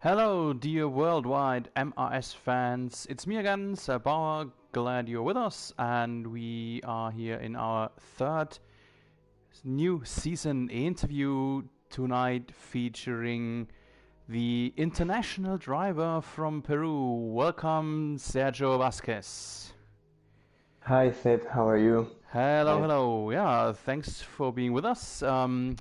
Hello, dear worldwide MRS fans. It's me again, Sir Bauer. Glad you're with us, and we are here in our third new season interview tonight featuring the international driver from Peru. Welcome, Sergio Vasquez. Hi Seth, how are you? Hello, Hi. hello. Yeah, thanks for being with us.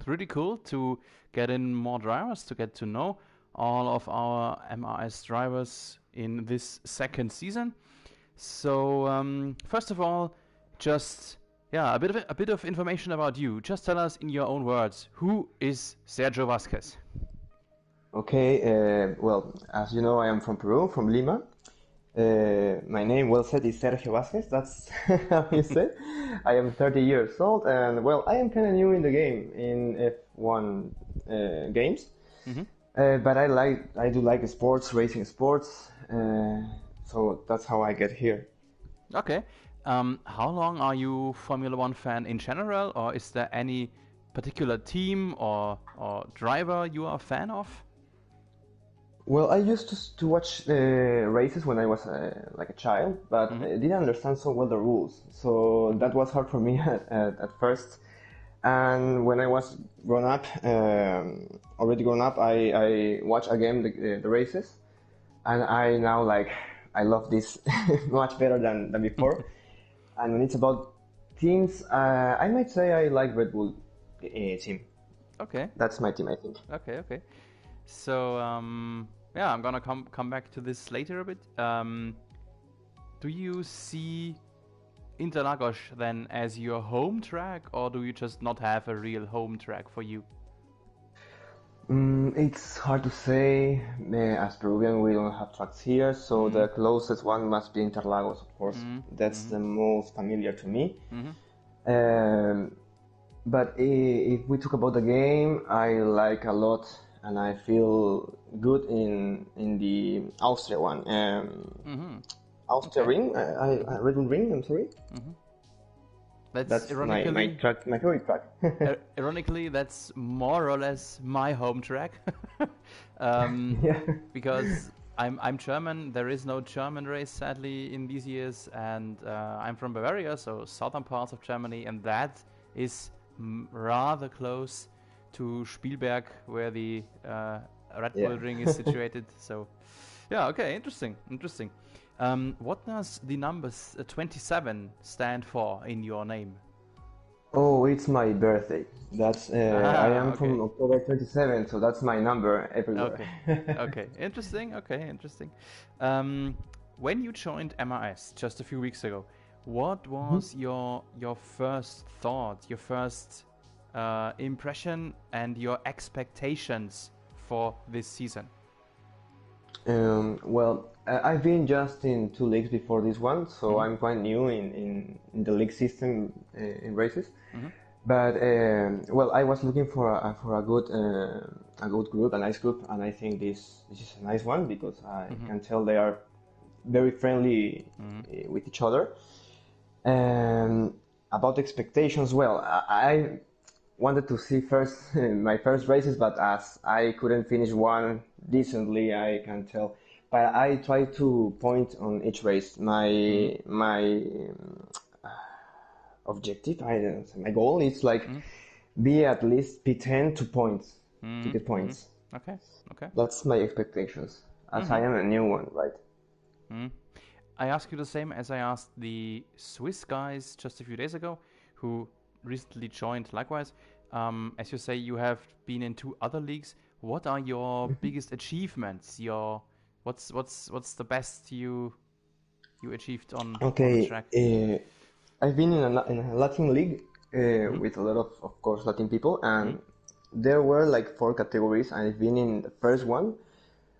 Really cool to get in more drivers, to get to know all of our MRS drivers in this second season. So, first of all, just a bit of information about you. Just tell us in your own words, who is Sergio Vasquez? Okay, well, as you know, I am from Peru, from Lima. My name, well said, is Sergio Vasquez. That's how you say. I am 30 years old, and well, I am kind of new in the game, in F1 games. Mm-hmm. But I do like sports, racing sports. So that's how I get here. Okay. How long are you Formula One fan in general, or is there any particular team or driver you are a fan of? Well, I used to watch races when I was like a child, but Mm-hmm. I didn't understand so well the rules. So Mm-hmm. that was hard for me at first. And when I was grown up, already grown up, I watch again the races, and I now like I love this much better than before. And when it's about teams, I might say I like Red Bull team. Okay. That's my team, I think. Okay. So yeah, I'm gonna come back to this later a bit. Do you see Interlagos then as your home track, or do you just not have a real home track for you? It's hard to say. As Peruvian, we don't have tracks here, so Mm-hmm. the closest one must be Interlagos, of course. That's Mm-hmm. the most familiar to me. Mm-hmm. Um, but if we talk about the game, I like a lot, and I feel good in the Austria one. Mm-hmm. Austria Okay. Ring, Red Bull Ring. I'm sorry. Mm-hmm. That's That's my ironically track, my favorite track. ironically, that's more or less my home track. um, Yeah. because I'm German. There is no German race, sadly, in these years, and I'm from Bavaria, so southern parts of Germany, and that is rather close to Spielberg, where the Red Yeah. Bull Ring is situated. So, yeah, okay, interesting. What does the numbers 27 stand for in your name? Oh, it's my birthday. That's I Ah, am okay. from October 27, so that's my number everywhere. Okay. Okay. Interesting. Okay. Interesting. Um, when you joined MRS just a few weeks ago, what Mhm. was your first thought, your first impression, and your expectations for this season? Well, I've been just in two leagues before this one, so Mm-hmm. I'm quite new in the league system in races. Mm-hmm. But well, I was looking for a good group, a nice group, and I think this is a nice one because I Mm-hmm. can tell they are very friendly Mm-hmm. with each other. Um, about expectations, well, I wanted to see first my first races, but as I couldn't finish one decently, I can tell. But I try to point on each race. Mm-hmm. My objective, I don't know, my goal is like Mm-hmm. be at least P10 to points to get Mm-hmm. Mm-hmm. points. Okay. Okay. That's my expectations, as I Mm-hmm. am a new one, right? Mm-hmm. I ask you the same as I asked the Swiss guys just a few days ago, who recently joined likewise. As you say, you have been in two other leagues. What are your biggest achievements? Your what's the best you achieved on the Okay, track? I've been in a Latin league Mm-hmm. with a lot of course, Latin people, Mm-hmm. and there were like four categories. I've been in the first one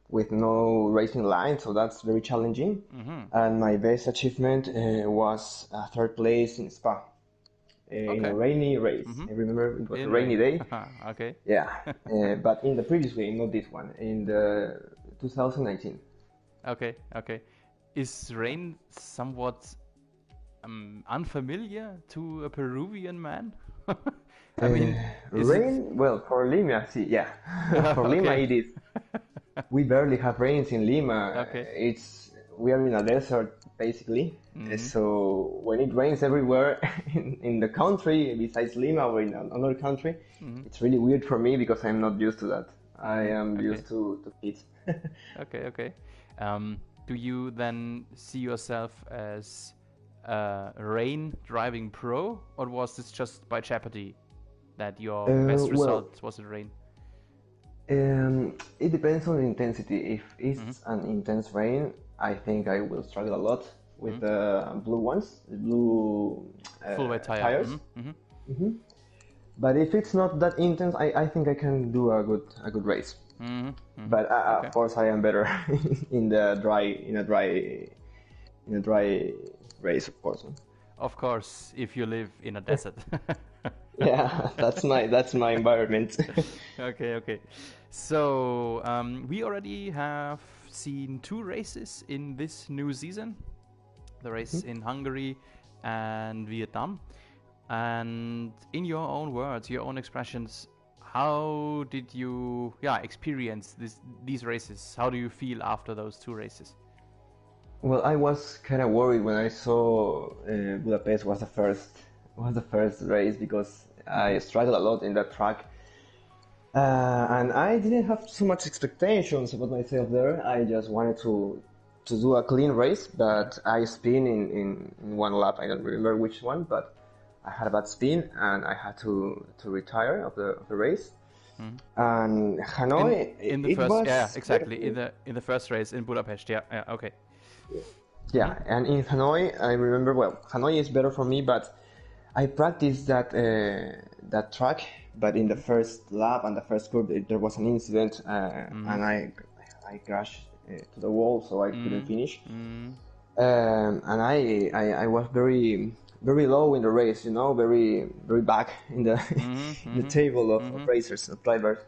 with no racing line, so that's very challenging. Mm-hmm. And my best achievement was third place in Spa in a Okay. rainy race. Mm-hmm. I remember it was a In rainy rain. day. Okay. Yeah, but in the previous way, not this one, in the 2019. Okay. Is rain somewhat unfamiliar to a Peruvian man? I Uh, mean, is it Rain, well, for Lima, see, yeah, for Lima okay? it is. we barely have rains in Lima. Okay. We are in a desert basically. So when it rains everywhere in the country, besides Lima or in another country, it's really weird for me because I'm not used to that. I am used to heat. Okay, okay. Do you then see yourself as a rain driving pro, or was this just by jeopardy that your best result was in rain? It depends on the intensity. If it's an intense rain, I think I will struggle a lot with the blue ones, the blue full weight tires. But if it's not that intense, I think I can do a good race. But of course, I am better in a dry race, of course. Of course, if you live in a desert. Yeah, that's my environment. Okay. So we already have seen 2 races in this new season. The race in Hungary and Vietnam. And in your own words, your own expressions, how did you experience these races? How do you feel after those 2 races? Well, I was kind of worried when I saw Budapest was the first race because I struggled a lot in that track, and I didn't have so much expectations about myself there. I just wanted to do a clean race, but I spin in one lap. I don't remember which one, but I had a bad spin and I had to retire of the race. And Hanoi in the first exactly in the first race in Budapest. Okay. Yeah, and in Hanoi, I remember, Hanoi is better for me, but I practiced that track, but in the first lap and the first curve, there was an incident, and I crashed to the wall, so I couldn't finish. And I was very, very low in the race, very, very back in the in the table of racers, of drivers.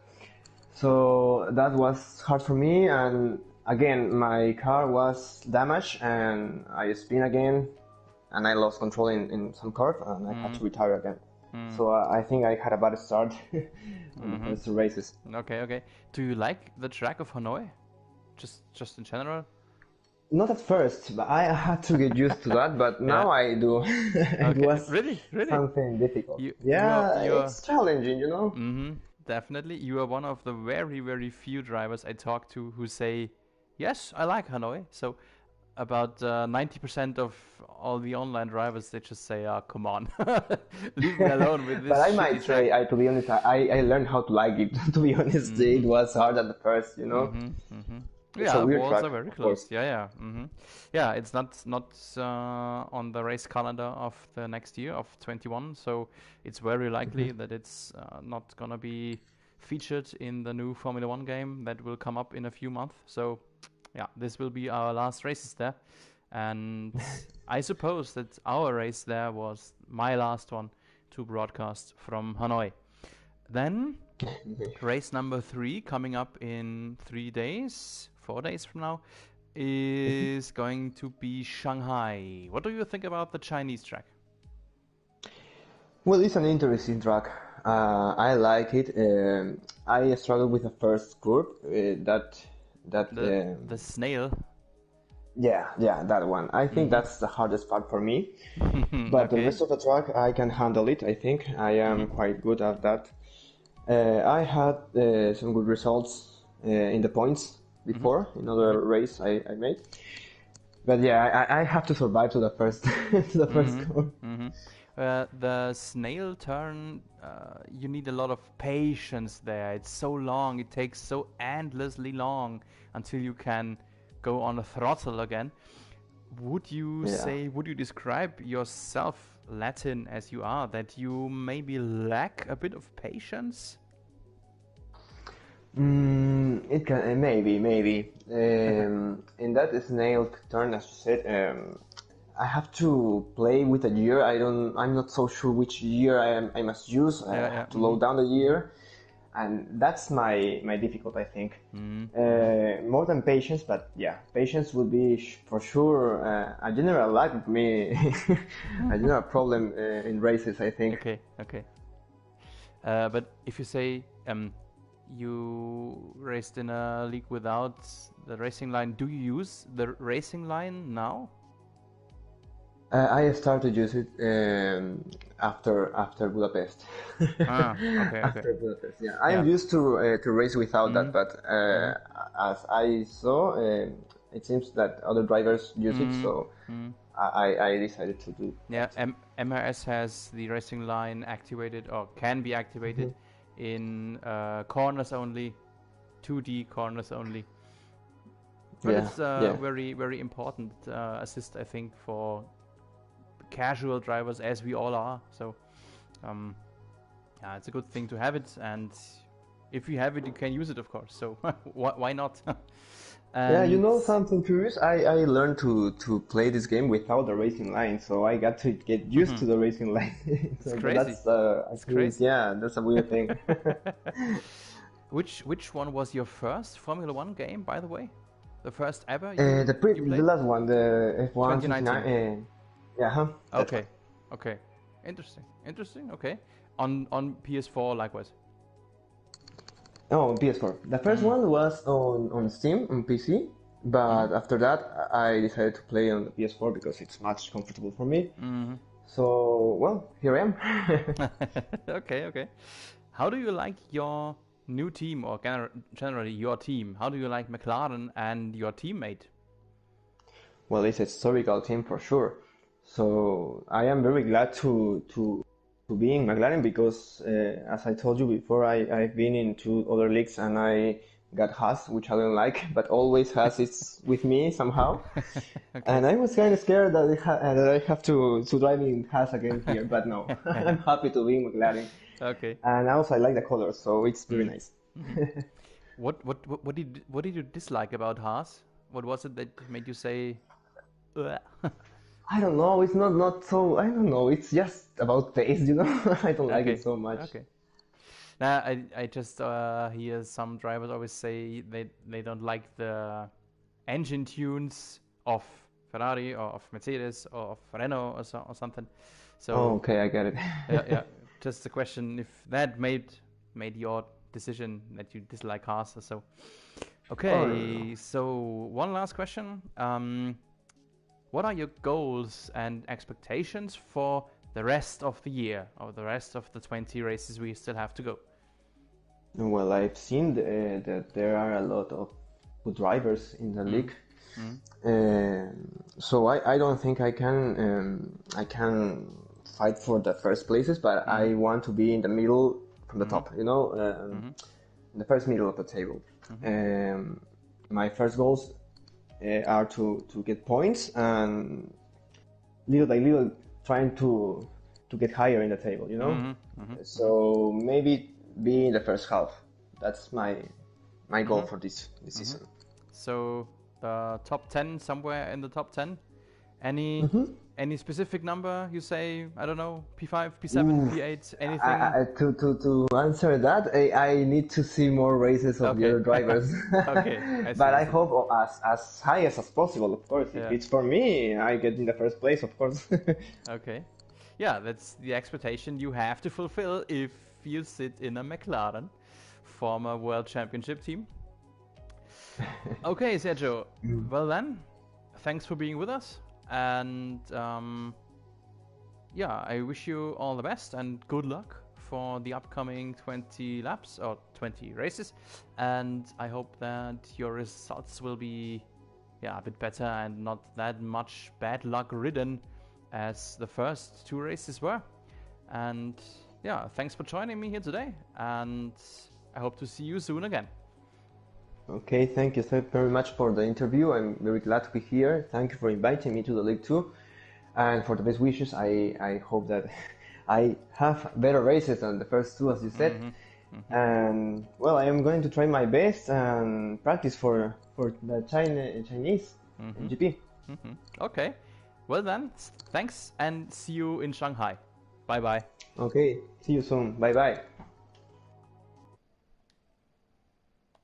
So that was hard for me, and again, my car was damaged and I spin again and I lost control in some curve and I had to retire again. So I think I had a bad start on the first 2 races. Okay. Do you like the track of Hanoi? Just in general? Not at first, but I had to get used to that, but now I do. It was really something difficult. It's challenging, Definitely. You are one of the very, very few drivers I talk to who say, yes, I like Hanoi. So about 90% of all the online drivers, they just say, come on, leave me alone with this. But I might say, to be honest, I learned how to like it. To be honest, it was hard at the first, Yeah, walls are very close. Yeah. Yeah, it's not on the race calendar of the next year of 21, so it's very likely that it's not gonna be featured in the new Formula 1 game that will come up in a few months. So yeah, this will be our last races there, and I suppose that our race there was my last one to broadcast from Hanoi. Then race number 3 coming up in 4 days from now is going to be Shanghai. What do you think about the Chinese track? Well, it's an interesting track. I like it. I struggled with the first curve. The snail. Yeah, that one. I think that's the hardest part for me. But the rest of the track, I can handle it. I think I am quite good at that. I had some good results in the points before in other race I made. But yeah, I have to survive to the first score. The snail turn, you need a lot of patience there. It's so long. It takes so endlessly long until you can go on a throttle again. Would you describe yourself, Latin as you are, that you maybe lack a bit of patience? It can maybe. In that snail turn, as you said, I have to play with a gear. I'm not so sure which gear I must use. I have to load down the gear, and that's my difficult. I think more than patience, but yeah, patience would be for sure a general lack of me, a general problem in races. I think. Okay. But if you say you raced in a league without the racing line. Do you use the racing line now? I started to use it after Budapest. Okay, okay. After Budapest, yeah. I Yeah. am used to race without that, Mm-hmm. but Mm-hmm. as I saw, it seems that other drivers use it, so Mm-hmm. I decided to do Yeah, that. MRS has the racing line activated or can be activated Mhm. in corners only, 2D corners only. But Yeah, it's a yeah. very, very important assist, I think, for casual drivers, as we all are. So, um, yeah, it's a good thing to have it, and if you have it, you can use it, of course. So why not? Yeah, you And know something curious? I learned to play this game without the racing line, so I got to get used to the racing line. it's So crazy. that's a It's curious, crazy. yeah, that's a weird thing. Which one was your first Formula One game, by the way? The first ever you The played? last one, the F1 29, 2019. yeah, huh? That one. Okay, okay, interesting, interesting. Okay, on PS4 likewise. Oh, PS4. The first Mm. one was on Steam on PC, Mm-hmm. but after that I decided to play on the PS4 because it's much comfortable for me. Mm-hmm. So, well, here I am. Okay, okay. How do you like your new team, or generally your team? How do you like McLaren and your teammate? Well, it's a historical team for sure. So I am very glad to be in McLaren because, as I told you before, I've been in two other leagues and I got Haas, which I don't like, but always Haas is with me somehow. Okay. And I was kind of scared that that I have to drive in Haas again here, but no, I'm happy to be in McLaren. Okay. And also I like the colors, so it's very Mm. nice. Hmm. What did you dislike about Haas? What was it that made you say, "Ugh"? I don't know, it's not so, I don't know, it's just about taste, you know? I don't like it Okay, so much. okay. Now I just hear some drivers always say they don't like the engine tunes of Ferrari or of Mercedes or of Renault or something. Oh, So okay, I get it. yeah, yeah. Just a question if that made your decision that you dislike Haas or so. Oh, no, no, no. Okay, so one last question. What are your goals and expectations for the rest of the year, or the rest of the 20 races we still have to go? Well, I've seen that there are a lot of good drivers in the Mm. league. Mm. So I don't think I can fight for the first places, but Mm. I want to be in the middle from the Mm. top, you know, Mm. in the first middle of the table. Mm. My first goals are to get points and little by little trying to get higher in the table, you know. Mm. Mm. Mm. So maybe be in the first half. That's my goal Mm. for this Mm. season. So the top 10, somewhere in the top 10. Any Mm-hmm. any specific number you say? I don't know, P5, P7, Ooh, P8, anything? to answer that, I need to see more races of the Okay. other drivers. Okay, I see, But I I see. hope as high as possible, of course. If Yeah. it's for me, I get in the first place, of course. Okay. Yeah, that's the expectation you have to fulfill if you sit in a McLaren, former World Championship team. Okay, Sergio. Well then, thanks for being with us, and yeah, I wish you all the best and good luck for the upcoming 20 laps or 20 races, and I hope that your results will be, yeah, a bit better and not that much bad luck ridden as the first two races were. And yeah, thanks for joining me here today, and I hope to see you soon again. Okay, thank you so very much for the interview. I'm very glad to be here. Thank you for inviting me to the league too. And for the best wishes, I hope that I have better races than the first two, as you said. Mm-hmm. Mm-hmm. And well, I am going to try my best and practice for the Chinese Mm-hmm. GP. Mm-hmm. Okay. Well then, thanks and see you in Shanghai. Bye bye. Okay, see you soon. Bye bye.